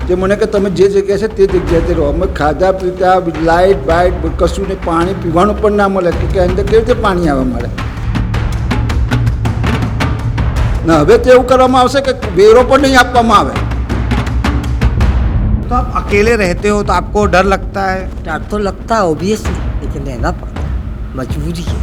તે મને કે તમે જે જગ્યા છે તે જગ્યાએ રહો. અમે ખાધા પીતા લાઇટ બાઇટ કશું ને પાણી પીવાનું પણ ના મળે કે અંદર કેવી રીતે પાણી આવે મારે. ને હવે તો એવું કરવામાં આવશે કે વેરો પણ નહીં આપવામાં આવે. तो आप अकेले रहते हो तो आपको डर लगता है? डर तो लगता है ऑब्वियसली, लेकिन रहना पड़ता है, मजबूरी है.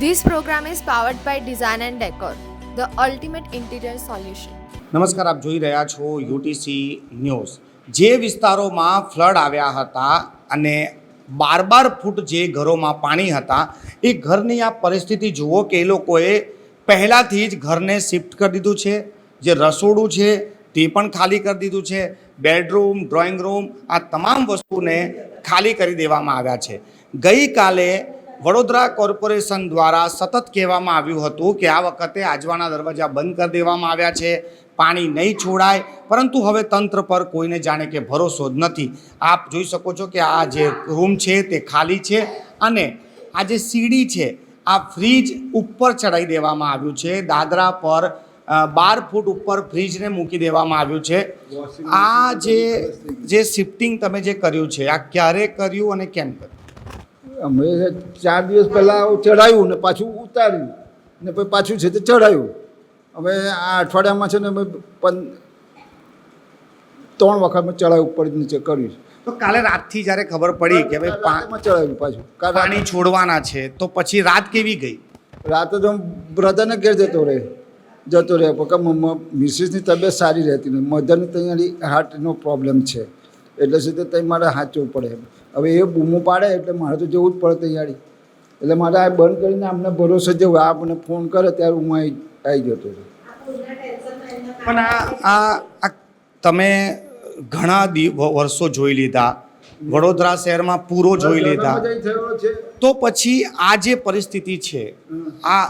This program is powered by Design and Decor, the ultimate interior solution. નમસ્કાર, આપ જોઈ રહ્યા છો યુટીસી ન્યૂઝ. જે વિસ્તારોમાં ફ્લડ આવ્યા હતા અને 12 ફૂટ જે ઘરોમાં પાણી હતા એ ઘરની આ પરિસ્થિતિ જુઓ કે એ લોકોએ પહેલાંથી જ ઘરને શિફ્ટ કરી દીધું છે. જે રસોડું છે તે પણ ખાલી કરી દીધું છે. બેડરૂમ, ડ્રોઈંગ રૂમ, આ તમામ વસ્તુને ખાલી કરી દેવામાં આવ્યા છે. ગઈકાલે વડોદરા કોર્પોરેશન દ્વારા સતત કહેવામાં આવ્યું હતું કે આ વખતે આજવાના દરવાજા બંધ કરી દેવામાં આવ્યા છે, પાણી નહીં છોડાય, પરંતુ હવે તંત્ર પર કોઈને જાણે કે ભરોસો જ નથી. આપ જોઈ શકો છો કે આ જે રૂમ છે તે ખાલી છે અને આ જે સીડી છે આ ફ્રીજ ઉપર ચડાવી દેવામાં આવ્યું છે. દાદરા પર 12 ફૂટ ઉપર ફ્રીજને મૂકી દેવામાં આવ્યું છે. આ જે શિફ્ટિંગ તમે જે કર્યું છે આ ક્યારે કર્યું અને કેમ કર્યું? અમે 4 દિવસ પહેલાં ચડાવ્યું ને પાછું ઉતાર્યું ને પછી પાછું છે તે ચડાવ્યું. હવે આ અઠવાડિયામાં છે ને અમે 3 વખત મેં ચડાવ્યું, ઉપર નીચે કર્યું. તો કાલે રાતથી જ્યારે ખબર પડી કે ભાઈ ચડાવ્યું પાછું પાણી છોડવાના છે તો પછી રાત કેવી ગઈ? રાતે તો બ્રધરને ઘેર જતો રહે મિસિસની તબિયત સારી રહેતી નહીં. મધરની ત્યાં હાર્ટનો પ્રોબ્લેમ છે એટલે સીધે ત્યાં મારે સાચવું પડે. હવે એ બૂમો પાડે એટલે મારે તો જવું જ પડે તૈયારી. એટલે મારે આ બંધ કરીને આમને ભરોસે જવું. આ મને ફોન કરે ત્યારે હું આવી જતો હતો. પણ આ તમે ઘણા વર્ષો જોઈ લીધા, વડોદરા શહેરમાં પૂરો જોઈ લીધા, તો પછી આ જે પરિસ્થિતિ છે આ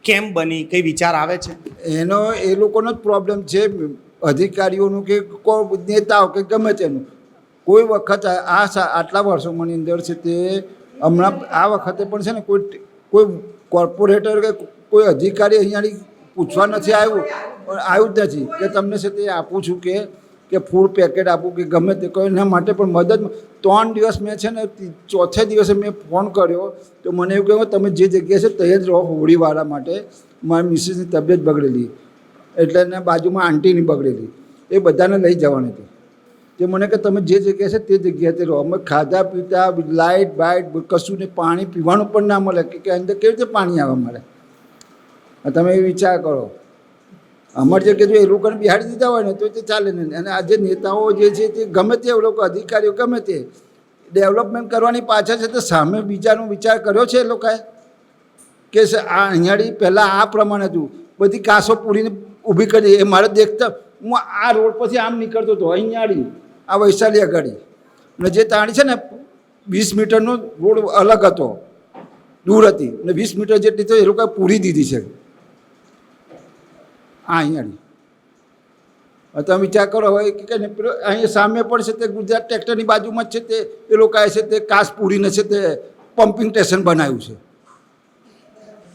કેમ બની? કઈ વિચાર આવે છે? એનો એ લોકોનો જ પ્રોબ્લેમ છે, અધિકારીઓનું કે કોઈ નેતાઓ કે ગમે તેનું. કોઈ વખત આટલા વર્ષોની અંદર છે તે હમણાં આ વખતે પણ છે ને કોઈ કોર્પોરેટર કે કોઈ અધિકારી અહીંયાની પૂછવા નથી આવ્યું જ નથી કે તમને છે તે આપું છું કે ફૂડ પેકેટ આપું કે ગમે તે કોઈ એના માટે પણ મદદ. 3 દિવસ મેં છે ને 4થે દિવસે મેં ફોન કર્યો તો મને એવું કહ્યું તમે જે જગ્યાએ છે ત્યાં જ રહો હોળીવાળા માટે. મારી મિસિસની તબિયત બગડેલી એટલે એને બાજુમાં આંટીની બગડેલી, એ બધાને લઈ જવાની હતી. તે મને કે તમે જે જગ્યાએ છે તે જગ્યાએ રહો. અમે ખાધા પીતા લાઇટ બાઇટ કશું ને પાણી પીવાનું પણ ના મળે કે અંદર કેવી રીતે પાણી આવે મારે. તમે એ વિચાર કરો. અમારે જે કીધું એ લોકોને બિહાડી દીધા હોય ને તો તે ચાલે નહીં. અને આ જે નેતાઓ જે છે તે ગમે તે લોકો અધિકારીઓ ગમે તે ડેવલપમેન્ટ કરવાની પાછળ છે તે સામે બીજાનો વિચાર કર્યો છે એ લોકોએ કે આ અહીંયાળી પહેલાં આ પ્રમાણે હતું, બધી કાસો પૂરીને ઊભી કરી. એ મારે દેખતા હું આ રોડ પરથી આમ નીકળતો હતો અહીંયાળી આ વૈશાલી આગળ ને જે તાણી છે ને 20 મીટરનો રોડ અલગ હતો, દૂર હતી ને 20 મીટર જેટલી તો એ લોકોએ પૂરી દીધી છે અહીંયાની. તમે વિચાર કરો હવે કે અહીંયા સામે પણ છે તે ગુજરાત ટ્રેક્ટરની બાજુમાં જ છે તે એ લોકોએ છે તે કાસ પૂરીને છે તે પમ્પિંગ સ્ટેશન બનાવ્યું છે.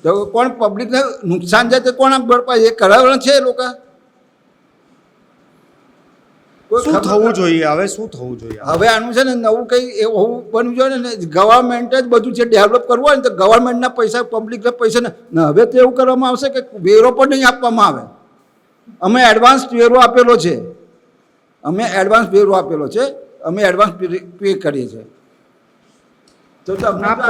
તો કોણ પબ્લિકને નુકસાન જાય તો કોણ ભરપાઈ એ કરાવવાનું છે એ લોકો? શું થવું જોઈએ હવે? શું થવું જોઈએ હવે? આનું છે ને નવું કંઈ એવું બનવું જોઈએ ને. ગવર્મેન્ટ જ બધું છે ડેવલપ કરવું હોય ને તો ગવર્મેન્ટના પૈસા પબ્લિકના પૈસા ને હવે તો એવું કરવામાં આવશે કે વેરો પણ નહીં આપવામાં આવે. અમે એડવાન્સ વેરો આપેલો છે, અમે એડવાન્સ પે કરીએ છીએ. તો આપ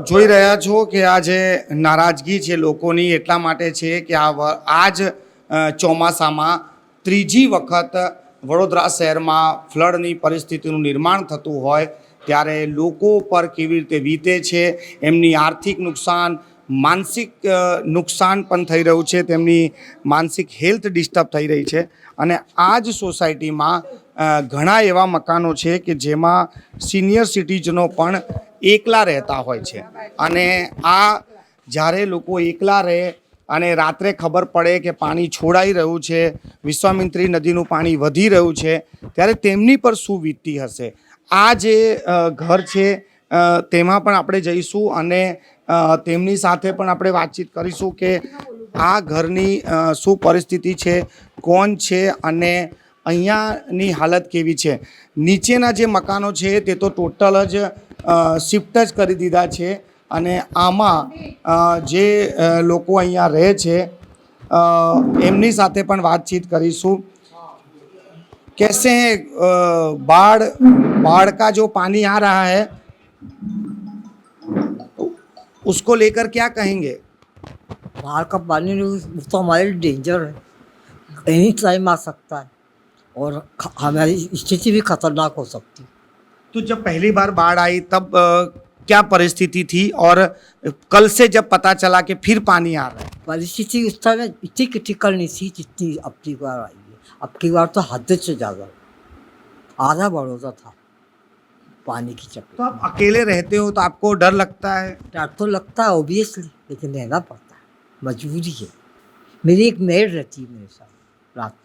જોઈ રહ્યા છો કે આ જે નારાજગી છે લોકોની એટલા માટે છે કે આ જ ચોમાસામાં ત્રીજી વખત વડોદરા શહેરમાં ફ્લડની પરિસ્થિતિનું નિર્માણ થતું હોય ત્યારે લોકો પર કેવી રીતે વીતે છે, એમની આર્થિક નુકસાન, માનસિક નુકસાન પણ થઈ રહ્યું છે, તેમની માનસિક હેલ્થ ડિસ્ટર્બ થઈ રહી છે. અને આ જ સોસાયટીમાં ઘણા એવા મકાનો છે કે જેમાં સિનિયર સિટીઝનો પણ એકલા રહેતા હોય છે. અને આ જ્યારે લોકો એકલા રહે અને રાત્રે ખબર પડે કે પાણી છોડાઈ રહ્યું છે, વિશ્વામિત્રી નદીનું પાણી વધી રહ્યું છે, ત્યારે તેમની પર શું વીતતી હશે? આ જે ઘર છે તેમાં પણ આપણે જઈશું અને તેમની સાથે પણ આપણે વાતચીત કરીશું કે આ ઘરની શું પરિસ્થિતિ છે, કોણ છે અને અહીંયાની હાલત કેવી છે? નીચેના જે મકાનો છે તે તો ટોટલ જ શિફ્ટ જ કરી દીધા છે અને આમાં જે લોકો અહીંયા રહે છે એમની સાથે પણ વાતચીત કરીશું. कैसे हैं बाढ़ का जो पानी आ रहा है उसको लेकर क्या कहेंगे? बाहर का पानी तो हमारे लिए डेंजर है, एनी टाइम आ सकता है और हमारी स्थिति भी खतरनाक हो सकती है। तो जब पहली बार बाढ़ आई तब क्या परिस्थिति थी और कल से जब पता चला कि फिर पानी आ रहा है? परिस्थिति उस समय इतनी क्रिटिकल नहीं थी जितनी अब की बार आई है। अब की बार तो हद से ज़्यादा आधा बड़ौदा था पानी की चपेट। तो आप अकेले रहते हो तो आपको डर लगता है? डर तो लगता है ऑब्वियसली, लेकिन रहना पड़ता है, मजबूरी है। मेरी एक मेड रहती है मेरे साथ रात में।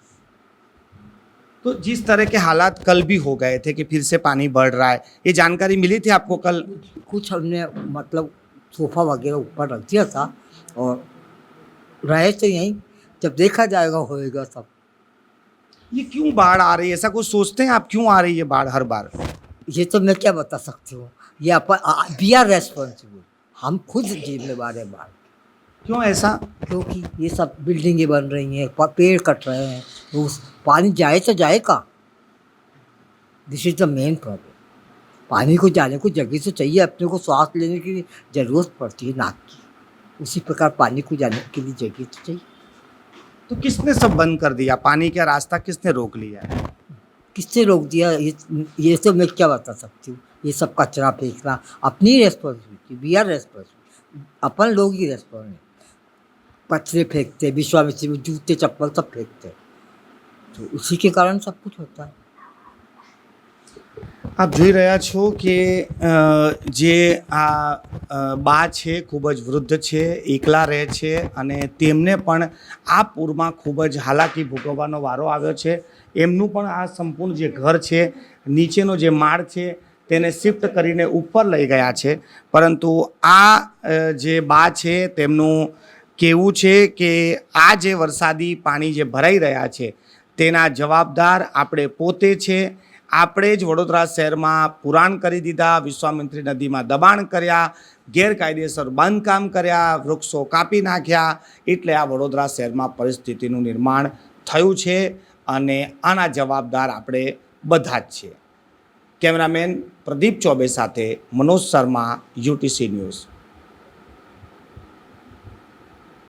तो जिस तरह के हालात कल भी हो गए थे कि फिर से पानी बढ़ रहा है, ये जानकारी मिली थी आपको कल? कुछ हमने मतलब सोफा वगैरह ऊपर रख दिया था और रहे तो यहीं, जब देखा जाएगा होएगा सब। ये क्यों बाढ़ आ रही है, ऐसा कुछ सोचते हैं आप क्यों आ रही है बाढ़ हर बार? ये तो मैं क्या बता सकती हूँ, ये अपन वी आर रेस्पॉन्सिबल, हम खुद जिम्मेवार हैं बाढ़। क्यों ऐसा? क्योंकि ये सब बिल्डिंगें बन रही हैं, पेड़ कट रहे हैं, तो पानी जाए तो जाए कहाँ? This is the main problem. पानी को जाने को जगह तो चाहिए, अपने को सांस लेने की ज़रूरत पड़ती है नाक की, उसी प्रकार पानी को जाने के लिए जगह तो चाहिए। तो किसने सब बंद कर दिया? पानी का रास्ता किसने रोक लिया? किससे रोक दिया ये तो मैं क्या बता सकती हूँ। ये सब कचरा फेंकना अपनी रेस्पॉन्सिबिलिटी, वी आर रेस्पॉन्सिबिलिटी, अपन लोग ही रेस्पॉन्सिबिलिटी। कचरे फेंकते, विश्वामित्री में जूते चप्पल सब फेंकते, तो उसी के कारण सब कुछ होता है। આપ જોઈ રહ્યા છો કે જે આ બા છે ખૂબ જ વૃદ્ધ છે, એકલા રહે છે અને તેમને પણ આ પૂરમાં ખૂબ જ હાલાકી ભોગવવાનો વારો આવ્યો છે. એમનું પણ આ સંપૂર્ણ જે ઘર છે, નીચેનો જે માળ છે તેને શિફ્ટ કરીને ઉપર લઈ ગયા છે. પરંતુ આ જે બા છે તેમનું કહેવું છે કે આ જે વરસાદી પાણી જે ભરાઈ રહ્યા છે તેના જવાબદાર આપણે પોતે છે. આપણે જ વડોદરા શહેરમાં પુરાણ કરી દીધા, વિશ્વામિત્રી નદીમાં દબાણ કર્યા, ગેરકાયદેસર બાંધકામ કર્યા, વૃક્ષો કાપી નાખ્યા, એટલે આ વડોદરા શહેરમાં પરિસ્થિતિનું નિર્માણ થયું છે અને આના જવાબદાર આપણે બધા જ છીએ. કેમેરામેન પ્રદીપ ચોબે સાથે મનોજ શર્મા, UTC ન્યૂઝ.